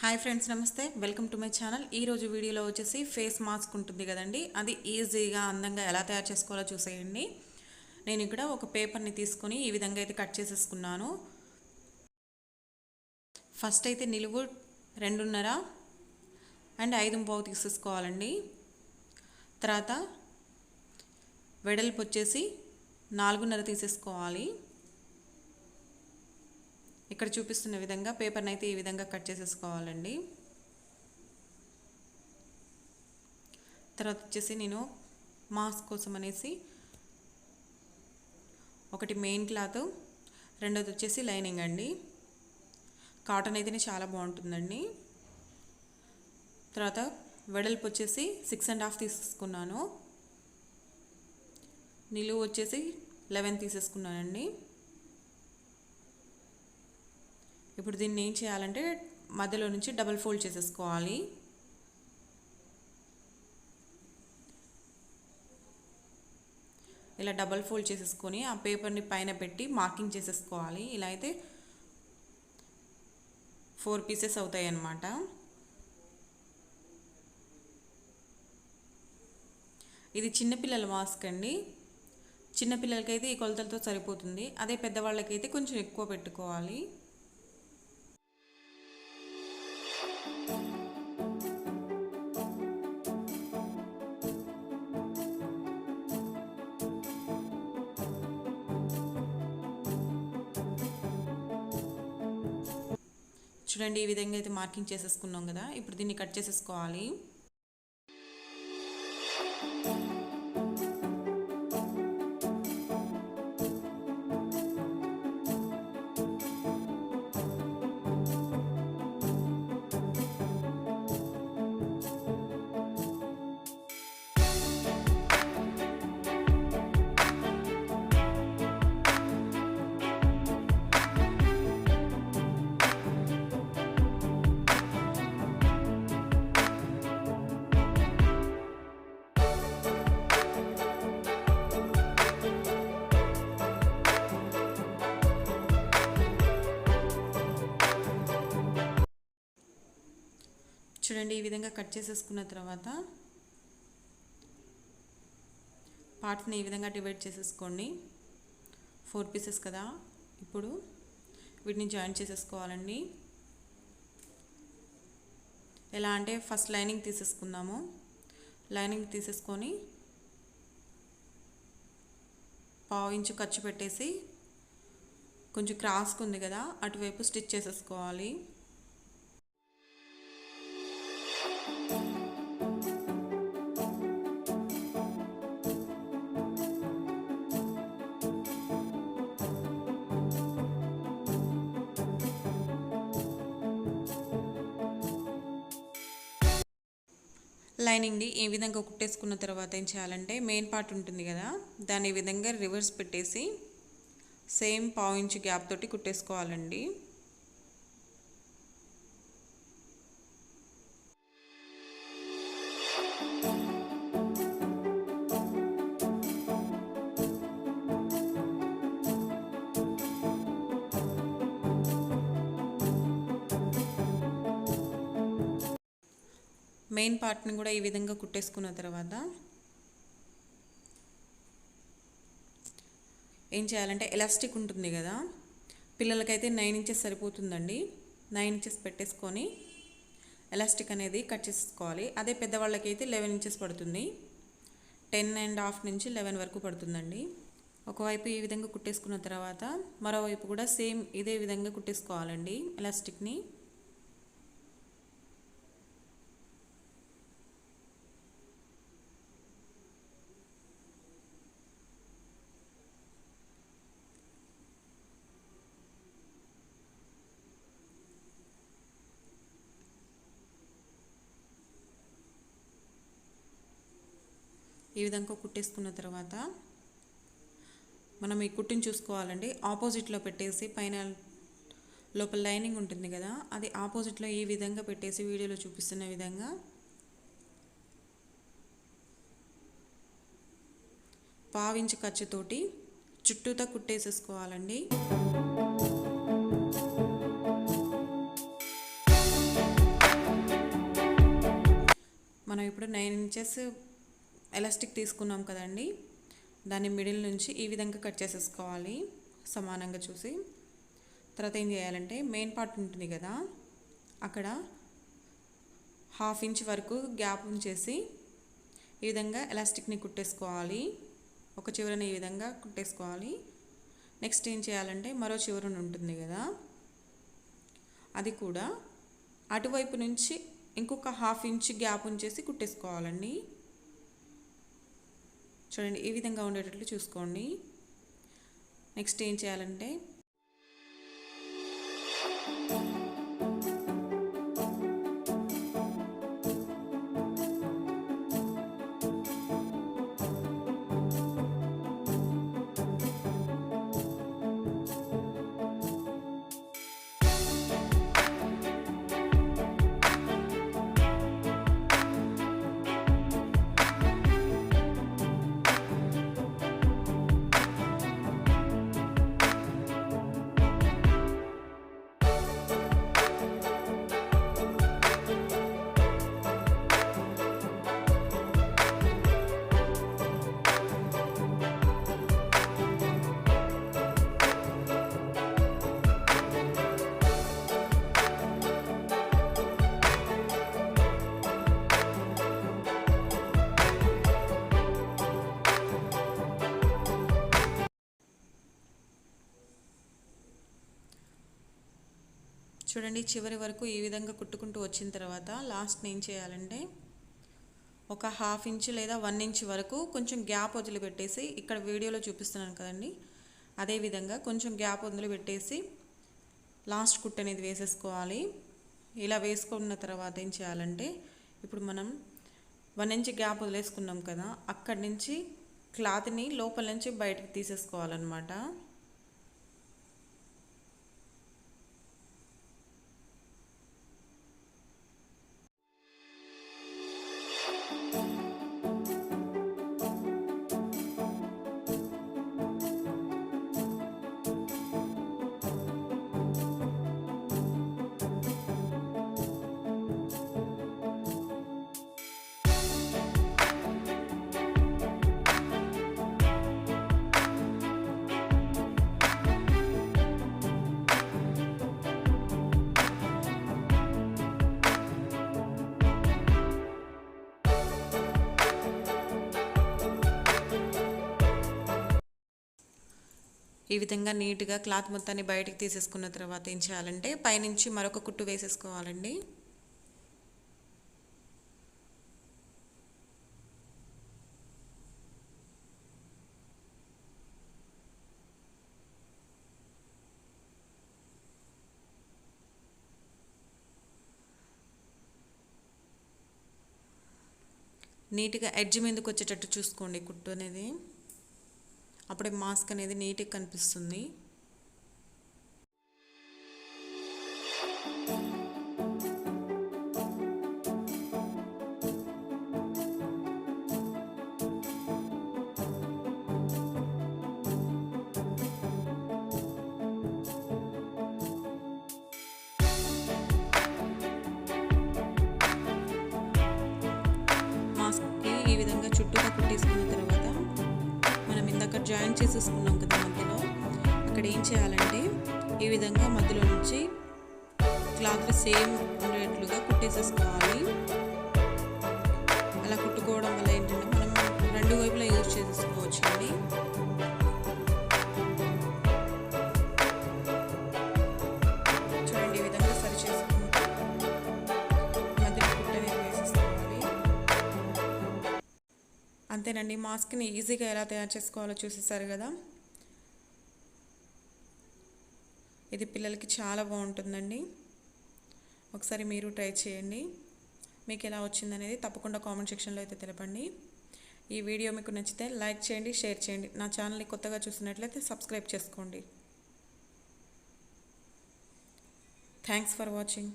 Hi friends, నమస్తే. Welcome to my channel. ఈరోజు వీడియోలో వచ్చేసి ఫేస్ మాస్క్ ఉంటుంది కదండి, అది ఈజీగా అందంగా ఎలా తయారు చేసుకోవాలో చూసేయండి. నేను ఇక్కడ ఒక పేపర్ని తీసుకొని ఈ విధంగా అయితే కట్ చేసేసుకున్నాను. ఫస్ట్ అయితే నిలువు 2.5 అండ్ 5.25 తీసేసుకోవాలండి. తర్వాత వెడల్పు వచ్చేసి 4.5 తీసేసుకోవాలి. ఇక్కడ చూపిస్తున్న విధంగా పేపర్ని అయితే ఈ విధంగా కట్ చేసేసుకోవాలండి. తర్వాత వచ్చేసి నేను మాస్క్ కోసం అనేసి ఒకటి మెయిన్ క్లాత్, రెండోది వచ్చేసి లైనింగ్ అండి. కాటన్ అయితేనే చాలా బాగుంటుందండి. తర్వాత వెడల్పు వచ్చేసి 6.5 తీసేసుకున్నాను. నిలువు వచ్చేసి 11 తీసేసుకున్నానండి. ఇప్పుడు దీన్ని ఏం చేయాలంటే మధ్యలో నుంచి డబల్ ఫోల్డ్ చేసేసుకోవాలి. ఇలా డబల్ ఫోల్డ్ చేసేసుకొని ఆ పేపర్ని పైన పెట్టి మార్కింగ్ చేసేసుకోవాలి. ఇలా అయితే 4 పీసెస్ అవుతాయి అన్నమాట. ఇది చిన్నపిల్లల మాస్క్ అండి. చిన్నపిల్లలకైతే ఈ కొలతలతో సరిపోతుంది. అదే పెద్దవాళ్ళకైతే కొంచెం ఎక్కువ పెట్టుకోవాలి. చూడండి, ఈ విధంగా అయితే మార్కింగ్ చేసేసుకున్నాం కదా. ఇప్పుడు దీన్ని కట్ చేసేసుకోవాలి. చూడండి, ఈ విధంగా కట్ చేసేసుకున్న తర్వాత పార్ట్స్ని ఈ విధంగా డివైడ్ చేసేసుకోండి. 4 పీసెస్ కదా. ఇప్పుడు వీటిని జాయిన్ చేసేసుకోవాలండి. ఎలా అంటే ఫస్ట్ లైనింగ్ తీసేసుకుందాము. లైనింగ్ తీసేసుకొని 1/2 ఇంచు ఖర్చు పెట్టేసి కొంచెం క్రాస్గా ఉంది కదా, అటువైపు స్టిచ్ చేసేసుకోవాలి. లైనింగ్ని ఈ విధంగా కుట్టేసుకున్న తర్వాత ఏం చేయాలంటే మెయిన్ పార్ట్ ఉంటుంది కదా, దాన్ని ఈ విధంగా రివర్స్ పెట్టేసి సేమ్ 1/2 ఇంచు గ్యాప్ తోటి కుట్టేసుకోవాలండి. మెయిన్ పార్ట్ని కూడా ఈ విధంగా కుట్టేసుకున్న తర్వాత ఏం చేయాలంటే ఎలాస్టిక్ ఉంటుంది కదా, పిల్లలకైతే 9 ఇంచెస్ సరిపోతుందండి. 9 ఇంచెస్ పెట్టేసుకొని ఎలాస్టిక్ అనేది కట్ చేసుకోవాలి. అదే పెద్దవాళ్ళకైతే 11 ఇంచెస్ పడుతుంది. 10.5 నుంచి 11 వరకు పడుతుందండి. ఒకవైపు ఈ విధంగా కుట్టేసుకున్న తర్వాత మరోవైపు కూడా సేమ్ ఇదే విధంగా కుట్టేసుకోవాలండి ఎలాస్టిక్ని. ఈ విధంగా కుట్టేసుకున్న తర్వాత మనం ఈ కుట్టిని చూసుకోవాలండి. ఆపోజిట్లో పెట్టేసి పైన లోపల లైనింగ్ ఉంటుంది కదా, అది ఆపోజిట్లో ఈ విధంగా పెట్టేసి వీడియోలో చూపిస్తున్న విధంగా 1/2 ఇంచు ఖర్చుతోటి చుట్టూతా కుట్టేసేసుకోవాలండి. ఇంచెస్ ఎలాస్టిక్ తీసుకున్నాం కదండి, దాన్ని మిడిల్ నుంచి ఈ విధంగా కట్ చేసేసుకోవాలి సమానంగా చూసి. తర్వాత ఏం చేయాలంటే మెయిన్ పార్ట్ ఉంటుంది కదా, అక్కడ 1/2 ఇంచ్ వరకు గ్యాప్ ఉంచేసి ఈ విధంగా ఎలాస్టిక్ని కుట్టేసుకోవాలి. ఒక చివరని ఈ విధంగా కుట్టేసుకోవాలి. నెక్స్ట్ ఏం చేయాలంటే మరో చివరన ఉంటుంది కదా, అది కూడా అటువైపు నుంచి ఇంకొక 1/2 ఇంచ్ గ్యాప్ ఉంచేసి కుట్టేసుకోవాలండి. చూడండి, ఈ విధంగా ఉండేటట్లు చూసుకోండి. నెక్స్ట్ ఏం చేయాలంటే చూడండి, చివరి వరకు ఈ విధంగా కుట్టుకుంటూ వచ్చిన తర్వాత లాస్ట్ ఏం చేయాలంటే ఒక 1/2 ఇంచ్ లేదా 1 ఇంచ్ వరకు కొంచెం గ్యాప్ వదిలిపెట్టేసి, ఇక్కడ వీడియోలో చూపిస్తున్నాను కదండి, అదేవిధంగా కొంచెం గ్యాప్ వదిలిపెట్టేసి లాస్ట్ కుట్టు అనేది వేసేసుకోవాలి. ఇలా వేసుకున్న తర్వాత ఏం చేయాలంటే ఇప్పుడు మనం 1 ఇంచ్ గ్యాప్ వదిలేసుకున్నాం కదా, అక్కడి నుంచి క్లాత్ని లోపల నుంచి బయటకు తీసేసుకోవాలన్నమాట. ఈ విధంగా నీట్గా క్లాత్ మొత్తాన్ని బయటికి తీసేసుకున్న తర్వాత ఏం చేయాలంటే పైనుంచి మరొక కుట్టు వేసేసుకోవాలండి. నీట్గా ఎడ్జ్ మీదకి వచ్చేటట్టు చూసుకోండి కుట్టు అనేది, అప్పుడే మాస్క్ అనేది నీట్గా కనిపిస్తుంది. మాస్క్కి ఈ విధంగా చుట్టూగా కుట్టేసుకున్న తర్వాత మనం ఇందాక జాయిన్ చేసేసుకున్నాం కదా మధ్యలో, అక్కడ ఏం చేయాలంటే ఈ విధంగా మధ్యలో నుంచి క్లాత్ సేమ్ ఉండేట్లుగా కుట్టేసేసుకోవాలి. అలా కుట్టుకోవడం వల్ల ఏంటంటే మనం రెండు వైపులా యూజ్ చేసేసుకోవచ్చు అండి. చూడండి, ఈ విధంగా సరి చేసుకుంటూ మధ్యలో కుట్టు అనేది వేసేసుకోవాలి. అంతేనండి, మాస్క్ని ఈజీగా ఎలా తయారు చేసుకోవాలో చూసేసారు కదా. ఇది పిల్లలకి చాలా బాగుంటుందండి. ఒకసారి మీరు ట్రై చేయండి. మీకు ఎలా వచ్చిందనేది తప్పకుండా కామెంట్ సెక్షన్లో అయితే తెలపండి. ఈ వీడియో మీకు నచ్చితే లైక్ చేయండి, షేర్ చేయండి. నా ఛానల్ని కొత్తగా చూసినట్లయితే సబ్స్క్రైబ్ చేసుకోండి. Thanks for watching.